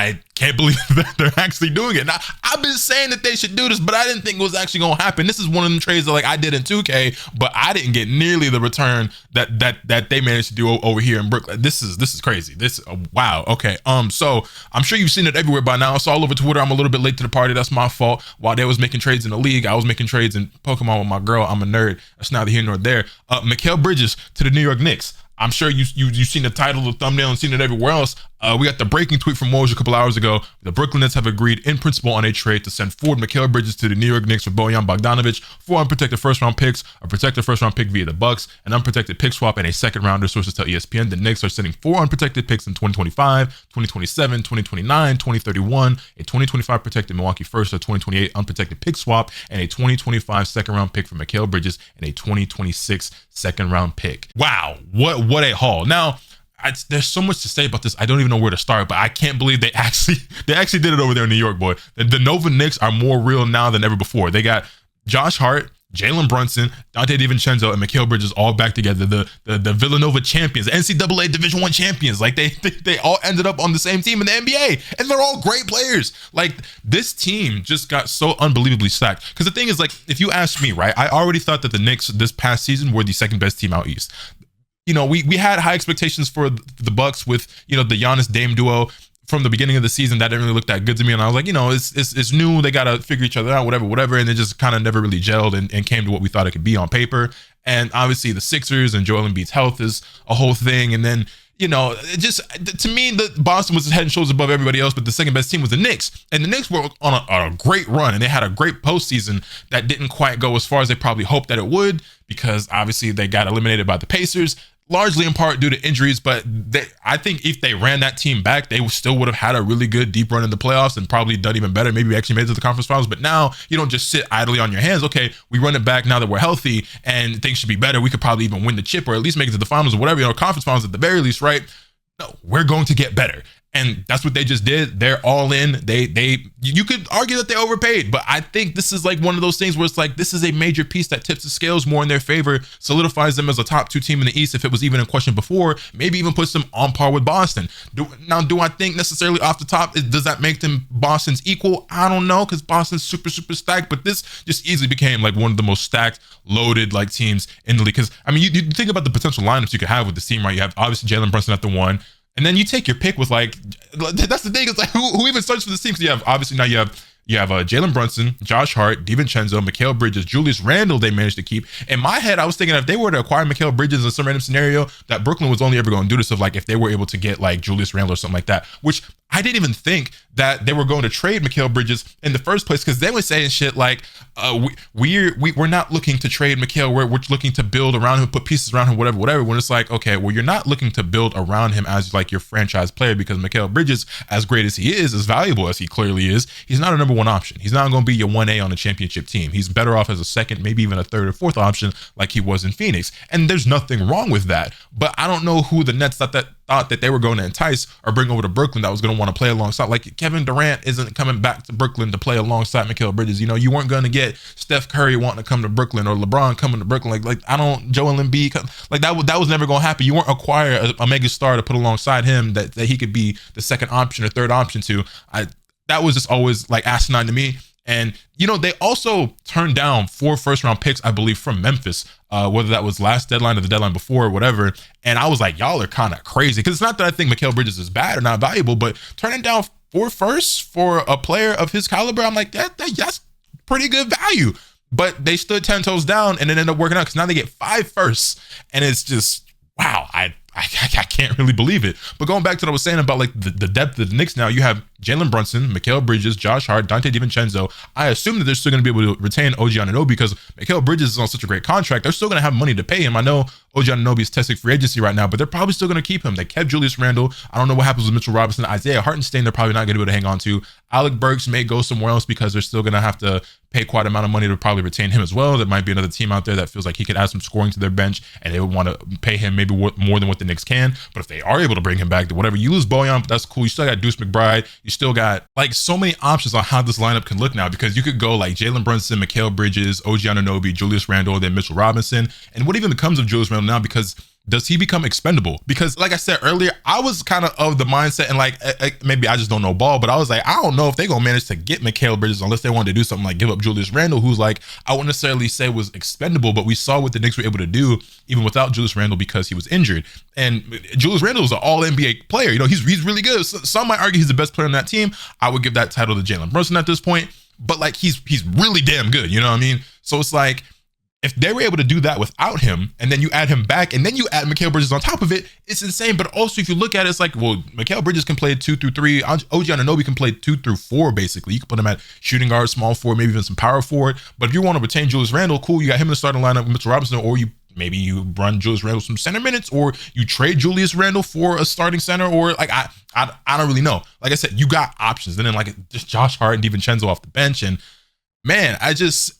I can't believe that they're actually doing it. Now, I've been saying that they should do this, but I didn't think it was actually going to happen. This is one of them trades that like I did in 2K, but I didn't get nearly the return that they managed to do over here in Brooklyn. This is crazy. Wow. Okay. So I'm sure you've seen it everywhere by now. It's all over Twitter. I'm a little bit late to the party. That's my fault. While they was making trades in the league, I was making trades in Pokemon with my girl. I'm a nerd. That's neither here nor there. Mikal Bridges to the New York Knicks. I'm sure you've seen the title, the thumbnail, and seen it everywhere else. We got the breaking tweet from Woj a couple hours ago. The Brooklyn Nets have agreed in principle on a trade to send forward Mikal Bridges to the New York Knicks for Bojan Bogdanovic, 4 unprotected first-round picks, a protected first-round pick via the Bucks, an unprotected pick swap, and a second-rounder. Sources tell ESPN the Knicks are sending 4 unprotected picks in 2025, 2027, 2029, 2031, a 2025 protected Milwaukee first, a 2028 unprotected pick swap, and a 2025 second-round pick for Mikal Bridges, and a 2026 second-round pick. Wow, what a haul. Now, there's so much to say about this. I don't even know where to start, but I can't believe they actually did it over there in New York, boy. The Nova Knicks are more real now than ever before. They got Josh Hart, Jalen Brunson, Dante DiVincenzo, and Mikal Bridges all back together. The Villanova champions, NCAA Division I champions. Like they all ended up on the same team in the NBA, and they're all great players. Like this team just got so unbelievably stacked. Because the thing is, like, if you ask me, right, I already thought that the Knicks this past season were the second best team out east. You know, we had high expectations for the Bucks with, you know, the Giannis Dame duo from the beginning of the season. That didn't really look that good to me. And I was like, you know, it's new. They got to figure each other out, whatever. And it just kind of never really gelled and came to what we thought it could be on paper. And obviously the Sixers and Joel Embiid's health is a whole thing. And then, you know, it just, to me, the Boston was head and shoulders above everybody else, but the second best team was the Knicks. And the Knicks were on a great run, and they had a great postseason that didn't quite go as far as they probably hoped that it would, because obviously they got eliminated by the Pacers, largely in part due to injuries. But I think if they ran that team back, they still would have had a really good deep run in the playoffs and probably done even better. Maybe actually made it to the conference finals. But now you don't just sit idly on your hands. Okay, we run it back now that we're healthy and things should be better. We could probably even win the chip or at least make it to the finals or whatever, you know, conference finals at the very least, right? No, we're going to get better. And that's what they just did. They're all in. You could argue that they overpaid, but I think this is like one of those things where it's like, this is a major piece that tips the scales more in their favor, solidifies them as a top 2 team in the East. If it was even in question before, maybe even puts them on par with Boston. Do I think necessarily off the top, does that make them Boston's equal? I don't know, because Boston's super stacked, but this just easily became like one of the most stacked, loaded like teams in the league. Because I mean, you think about the potential lineups you could have with this team, right? You have obviously Jalen Brunson at the 1. And then you take your pick with like, that's the thing. It's like who even starts for this team? Because you have obviously now you have Jalen Brunson, Josh Hart, DiVincenzo, Mikal Bridges, Julius Randle. They managed to keep. In my head, I was thinking if they were to acquire Mikal Bridges in some random scenario, that Brooklyn was only ever going to do this of like if they were able to get like Julius Randle or something like that. Which I didn't even think that they were going to trade Mikal Bridges in the first place, because they were saying shit like we're not looking to trade Mikal. We're looking to build around him, put pieces around him, whatever. When it's like, okay, well, you're not looking to build around him as like your franchise player, because Mikal Bridges, as great as he is, as valuable as he clearly is, he's not a number 1 option. He's not going to be your 1A on a championship team. He's better off as a second, maybe even a third or fourth option like he was in Phoenix. And there's nothing wrong with that. But I don't know who the Nets thought that they were going to entice or bring over to Brooklyn that was going to want to play alongside. Like Kevin Durant isn't coming back to Brooklyn to play alongside Mikal Bridges. You know, you weren't going to get Steph Curry wanting to come to Brooklyn or LeBron coming to Brooklyn. Joel Embiid, like that was never going to happen. You weren't acquire a mega star to put alongside him that he could be the second option or third option to. That was just always like asinine to me. And, you know, they also turned down 4 first-round picks, I believe, from Memphis, whether that was last deadline or the deadline before or whatever. And I was like, y'all are kind of crazy. Because it's not that I think Mikal Bridges is bad or not valuable, but turning down 4 firsts for a player of his caliber, I'm like, that's pretty good value. But they stood 10 toes down and it ended up working out because now they get 5 firsts. And it's just, wow, I can't really believe it. But going back to what I was saying about like the depth of the Knicks now, you have Jalen Brunson, Mikal Bridges, Josh Hart, Dante DiVincenzo. I assume that they're still going to be able to retain OG Anunoby because Mikal Bridges is on such a great contract. They're still going to have money to pay him. I know OG Anunoby is testing free agency right now, but they're probably still going to keep him. They kept Julius Randle. I don't know what happens with Mitchell Robinson. Isaiah Hartenstein, they're probably not going to be able to hang on to. Alec Burks may go somewhere else because they're still going to have to pay quite an amount of money to probably retain him as well. There might be another team out there that feels like he could add some scoring to their bench and they would want to pay him maybe more than what the Knicks can. But if they are able to bring him back to whatever, you lose Bojan, but that's cool. You still got Deuce McBride. You still got like so many options on how this lineup can look now, because you could go like Jalen Brunson, Mikal Bridges, OG Anunoby, Julius Randle, then Mitchell Robinson. And what even becomes of Julius Randle now, because does he become expendable? Because like I said earlier, I was kind of the mindset, and like maybe I just don't know ball, but I was like, I don't know if they're gonna manage to get Mikal Bridges unless they wanted to do something like give up Julius Randle, who's like, I wouldn't necessarily say was expendable, but we saw what the Knicks were able to do even without Julius Randle because he was injured. And Julius Randle is an all NBA player. You know, he's really good. Some might argue he's the best player on that team. I would give that title to Jalen Brunson at this point, but like he's really damn good. You know what I mean? So it's like, if they were able to do that without him, and then you add him back, and then you add Mikal Bridges on top of it, it's insane. But also, if you look at it, it's like, well, Mikal Bridges can play 2 through 3. OG Anunoby can play 2 through 4, basically. You can put him at shooting guard, small forward, maybe even some power forward. But if you want to retain Julius Randle, cool, you got him in the starting lineup with Mitchell Robinson, or maybe you run Julius Randle some center minutes, or you trade Julius Randle for a starting center, or like, I don't really know. Like I said, you got options. And then like just Josh Hart and DiVincenzo off the bench, and man, it's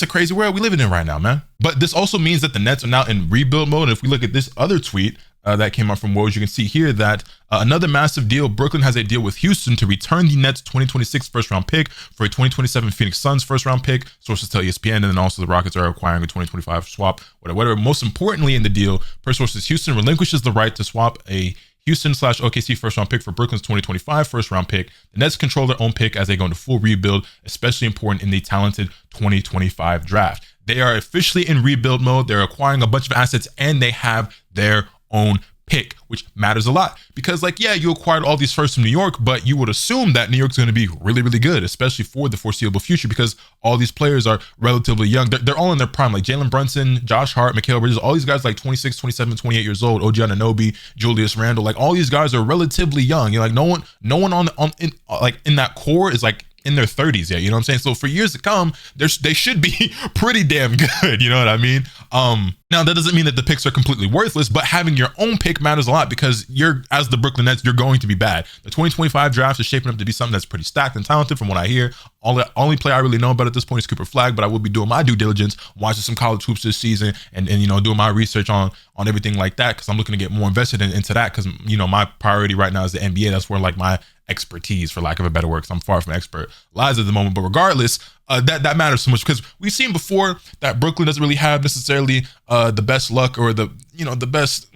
a crazy world we living in right now, man. But this also means that the Nets are now in rebuild mode. If we look at this other tweet that came out from Woj, you can see here that another massive deal. Brooklyn has a deal with Houston to return the Nets 2026 first round pick for a 2027 Phoenix Suns first round pick. Sources tell ESPN, and then also the Rockets are acquiring a 2025 swap, whatever. Most importantly in the deal, per sources, Houston relinquishes the right to swap a Houston/OKC first round pick for Brooklyn's 2025 first round pick. The Nets control their own pick as they go into full rebuild, especially important in the talented 2025 draft. They are officially in rebuild mode. They're acquiring a bunch of assets, and they have their own pick, which matters a lot because, like, yeah, you acquired all these firsts from New York, but you would assume that New York's going to be really, really good, especially for the foreseeable future, because all these players are relatively young. They're all in their prime, like Jalen Brunson, Josh Hart, Mikal Bridges, all these guys like 26, 27, 28 years old, OG Anunoby, Julius Randle, like all these guys are relatively young. You're like, no one in that core is like in their 30s yet, you know what I'm saying? So for years to come, they should be pretty damn good, you know what I mean? Now that doesn't mean that the picks are completely worthless, but having your own pick matters a lot because as the Brooklyn Nets, you're going to be bad. The 2025 draft is shaping up to be something that's pretty stacked and talented from what I hear. Only player I really know about at this point is Cooper Flag, but I will be doing my due diligence, watching some college hoops this season, and you know, doing my research on everything like that, because I'm looking to get more invested into that, because you know, my priority right now is the NBA. That's where like my expertise, for lack of a better word, because I'm far from expert, lies at the moment. But regardless, that matters so much because we've seen before that Brooklyn doesn't really have necessarily the best luck or the best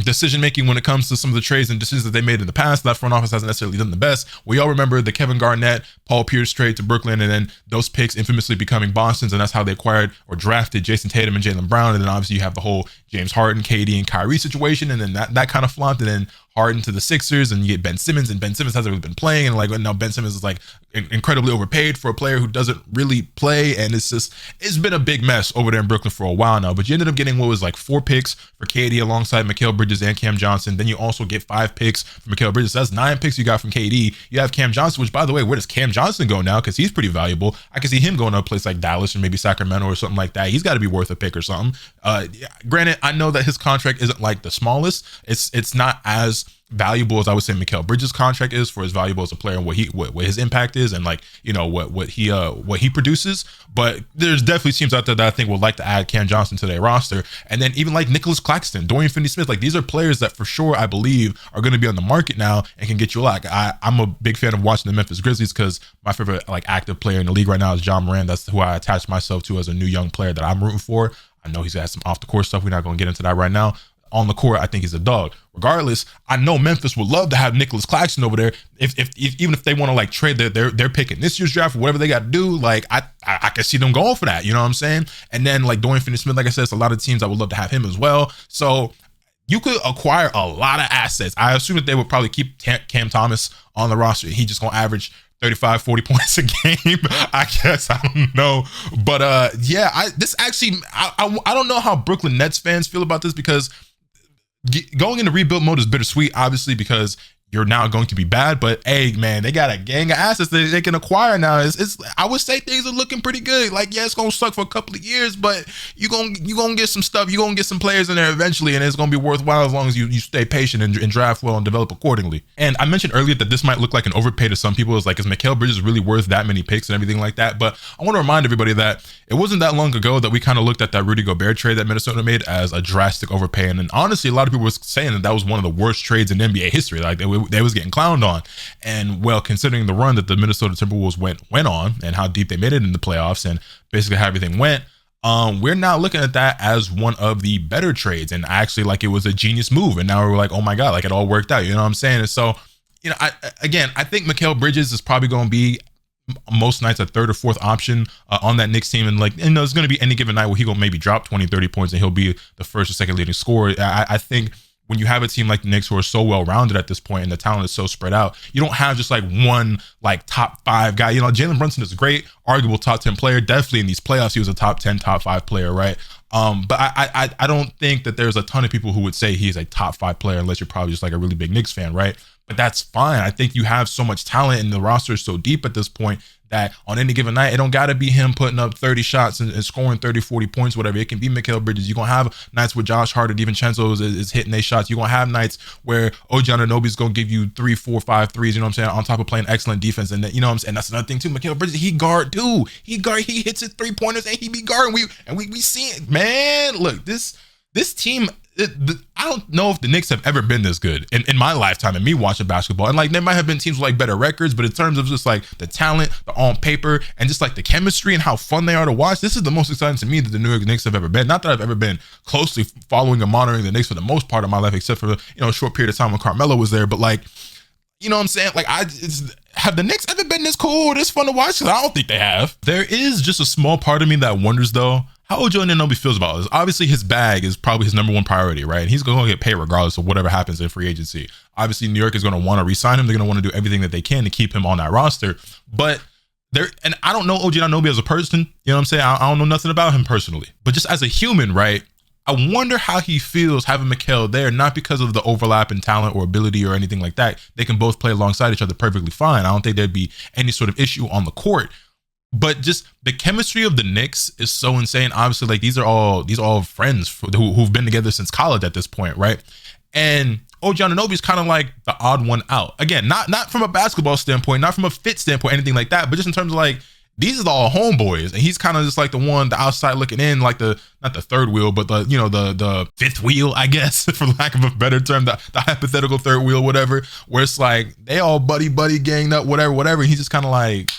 decision making when it comes to some of the trades and decisions that they made in the past. That front office hasn't necessarily done the best. We all remember the Kevin Garnett, Paul Pierce trade to Brooklyn, and then those picks infamously becoming Boston's, and that's how they acquired or drafted Jason Tatum and Jaylen Brown. And then obviously you have the whole James Harden, KD, and Kyrie situation, and then that kind of flopped, and then Harden to the Sixers, and you get Ben Simmons, and Ben Simmons hasn't really been playing, and like now Ben Simmons is like incredibly overpaid for a player who doesn't really play, and it's been a big mess over there in Brooklyn for a while now. But you ended up getting what was like 4 picks for KD alongside Mikal Bridges and Cam Johnson. Then you also get 5 picks for Mikal Bridges. So that's 9 picks you got from KD. You have Cam Johnson, which by the way, where does Cam Johnson go now? Because he's pretty valuable. I can see him going to a place like Dallas or maybe Sacramento or something like that. He's got to be worth a pick or something. Granted, I know that his contract isn't like the smallest. It's not as valuable as I would say Mikal Bridges' contract is, for as valuable as a player and what his impact is, and like, you know, what he produces. But there's definitely teams out there that I think would like to add Cam Johnson to their roster. And then even like Nicholas Claxton, Dorian Finney-Smith, like these are players that for sure I believe are going to be on the market now and can get you a lot. I'm a big fan of watching the Memphis Grizzlies because my favorite like active player in the league right now is John Moran. That's who I attach myself to as a new young player that I'm rooting for. I know he's got some off the court stuff. We're not going to get into that right now. On the court, I think he's a dog. Regardless, I know Memphis would love to have Nicholas Claxton over there. Even if they want to like trade their pick in this year's draft or whatever they got to do, like I can see them going for that. You know what I'm saying? And then like Dorian Finney-Smith, like I said, it's a lot of teams that would love to have him as well. So you could acquire a lot of assets. I assume that they would probably keep Cam Thomas on the roster. He just gonna average 35, 40 points a game, I guess. I don't know. But yeah, I don't know how Brooklyn Nets fans feel about this, because going into rebuild mode is bittersweet, obviously, because you're now going to be bad. But hey, man, they got a gang of assets that they can acquire now. It's I would say things are looking pretty good. Like, yeah, it's gonna suck for a couple of years, but you gonna get some stuff. You gonna get some players in there eventually, and it's gonna be worthwhile as long as you stay patient and draft well and develop accordingly. And I mentioned earlier that this might look like an overpay to some people. It's like, is Mikal Bridges really worth that many picks and everything like that? But I want to remind everybody that it wasn't that long ago that we kind of looked at that Rudy Gobert trade that Minnesota made as a drastic overpay. And then honestly, a lot of people were saying that was one of the worst trades in NBA history. Like they was getting clowned on. And well, considering the run that the Minnesota Timberwolves went on and how deep they made it in the playoffs and basically how everything went, we're not looking at that as one of the better trades. And actually, like, it was a genius move. And now we're like, oh my God, like it all worked out. You know what I'm saying? And so, you know, I think Mikal Bridges is probably going to be most nights a third or fourth option on that Knicks team. And like, you know, there's going to be any given night where he going to maybe drop 20, 30 points and he'll be the first or second leading scorer. I think when you have a team like the Knicks who are so well-rounded at this point and the talent is so spread out, you don't have just like one like top 5 guy. You know, Jalen Brunson is a great, arguable top 10 player. Definitely in these playoffs, he was a top 10, top 5 player, right? But I don't think that there's a ton of people who would say he's a top 5 player unless you're probably just like a really big Knicks fan, right? But that's fine. I think you have so much talent and the roster is so deep at this point that on any given night, it don't got to be him putting up 30 shots and scoring 30, 40 points, whatever. It can be Mikal Bridges. You're going to have nights where Josh Hart or DiVincenzo is hitting their shots. You're going to have nights where OG Anunoby is going to give you 3, 4, 5 threes, you know what I'm saying, on top of playing excellent defense. And, you know what I'm saying, that's another thing too. Mikal Bridges, he guard too. He hits his 3-pointers and he be guarding. We see it, man. Look, this team, I don't know if the Knicks have ever been this good in my lifetime and me watching basketball. And like, there might have been teams with like better records, but in terms of just like the talent, the on paper, and just like the chemistry and how fun they are to watch, this is the most exciting to me that the New York Knicks have ever been. Not that I've ever been closely following or monitoring the Knicks for the most part of my life, except for, you know, a short period of time when Carmelo was there. But like, you know what I'm saying? Like, have the Knicks ever been this cool or this fun to watch? Because I don't think they have. There is just a small part of me that wonders, though, how OG Anunoby feels about this. Obviously, his bag is probably his number one priority, right? And he's going to get paid regardless of whatever happens in free agency. Obviously, New York is going to want to re-sign him. They're going to want to do everything that they can to keep him on that roster. But and I don't know OG Anunoby as a person. You know what I'm saying? I don't know nothing about him personally. But just as a human, right? I wonder how he feels having Mikal there, not because of the overlap in talent or ability or anything like that. They can both play alongside each other perfectly fine. I don't think there'd be any sort of issue on the court. But just the chemistry of the Knicks is so insane. Obviously, like these are all friends who've been together since college at this point, right? And OG Anunoby is kind of like the odd one out. Again, not from a basketball standpoint, not from a fit standpoint, anything like that, but just in terms of like, these are all homeboys, and he's kind of just like the outside looking in, like not the third wheel, but the fifth wheel, I guess, for lack of a better term, the hypothetical third wheel, whatever, where it's like they all buddy ganged up, whatever. He's just kind of like,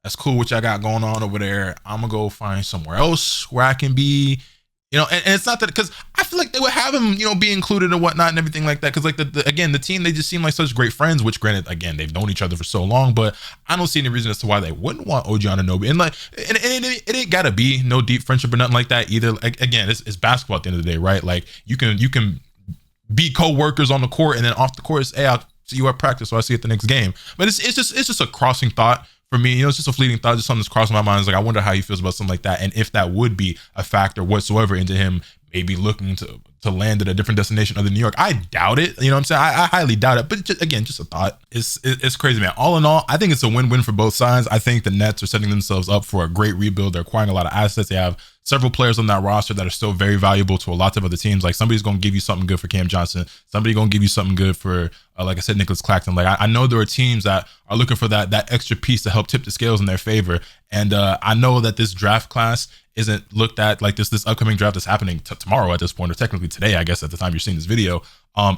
that's cool what y'all got going on over there. I'm gonna go find somewhere else where I can be, you know, and it's not that, because I feel like they would have him, you know, be included and whatnot and everything like that. Because like the team, they just seem like such great friends, which granted, again, they've known each other for so long, but I don't see any reason as to why they wouldn't want OG Anunoby. And like, and it ain't gotta be no deep friendship or nothing like that either. Like, again, it's basketball at the end of the day, right? Like you can be co-workers on the court and then off the court, hey, I'll see you at practice, or I see you at the next game. But it's just a crossing thought for me. You know, it's just a fleeting thought, just something that's crossing my mind. It's like, I wonder how he feels about something like that, and if that would be a factor whatsoever into him maybe looking to land at a different destination other than New York. I doubt it. You know what I'm saying? I highly doubt it. But just a thought. It's crazy, man. All in all, I think it's a win-win for both sides. I think the Nets are setting themselves up for a great rebuild. They're acquiring a lot of assets. They have several players on that roster that are still very valuable to a lot of other teams. Like, somebody's going to give you something good for Cam Johnson. Somebody going to give you something good for, like I said, Nicholas Claxton. Like, I know there are teams that are looking for that extra piece to help tip the scales in their favor. And I know that this draft class isn't looked at, like this upcoming draft that's happening tomorrow at this point, or technically today, I guess, at the time you're seeing this video,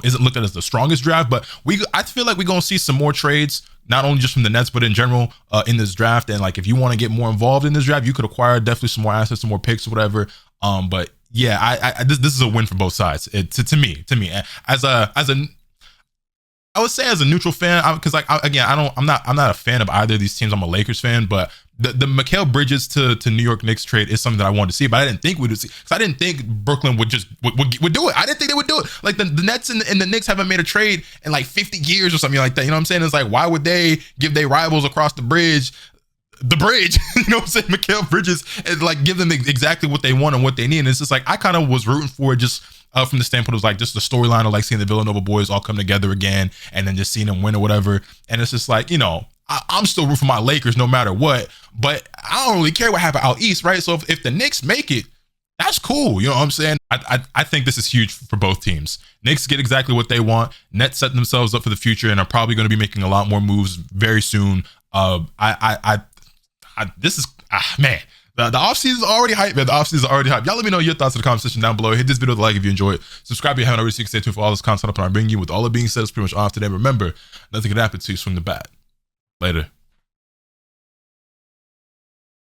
isn't looked at as the strongest draft. But I feel like we're going to see some more trades, not only just from the Nets, but in general in this draft. And like, if you want to get more involved in this draft, you could acquire definitely some more assets, some more picks, whatever. But yeah, this is a win for both sides. To me, I would say as a neutral fan, because like I'm not a fan of either of these teams. I'm a Lakers fan, but the Mikal Bridges to New York Knicks trade is something that I wanted to see, but I didn't think we would see, because I didn't think Brooklyn would do it. I didn't think they would do it. Like the Nets and the Knicks haven't made a trade in like 50 years or something like that. You know what I'm saying? It's like, why would they give their rivals across the bridge, you know what I'm saying, Mikal Bridges, and like give them exactly what they want and what they need? And it's just like, I kind of was rooting for it, just from the standpoint of like just the storyline of like seeing the Villanova boys all come together again and then just seeing them win or whatever. And it's just like, you know, I'm still rooting for my Lakers no matter what, but I don't really care what happened out east, right? So if the Knicks make it, that's cool. You know what I'm saying? I think this is huge for both teams. Knicks get exactly what they want. Nets setting themselves up for the future and are probably going to be making a lot more moves very soon. This is, man, the offseason is already hype, man. The offseason is already hype. Y'all let me know your thoughts in the comment section down below. Hit this video with a like if you enjoy it. Subscribe if you haven't already, so you can stay tuned for all this content up and I bring you. With all it being said, it's pretty much off today. Remember, nothing can happen to you. Swing the bat. Later.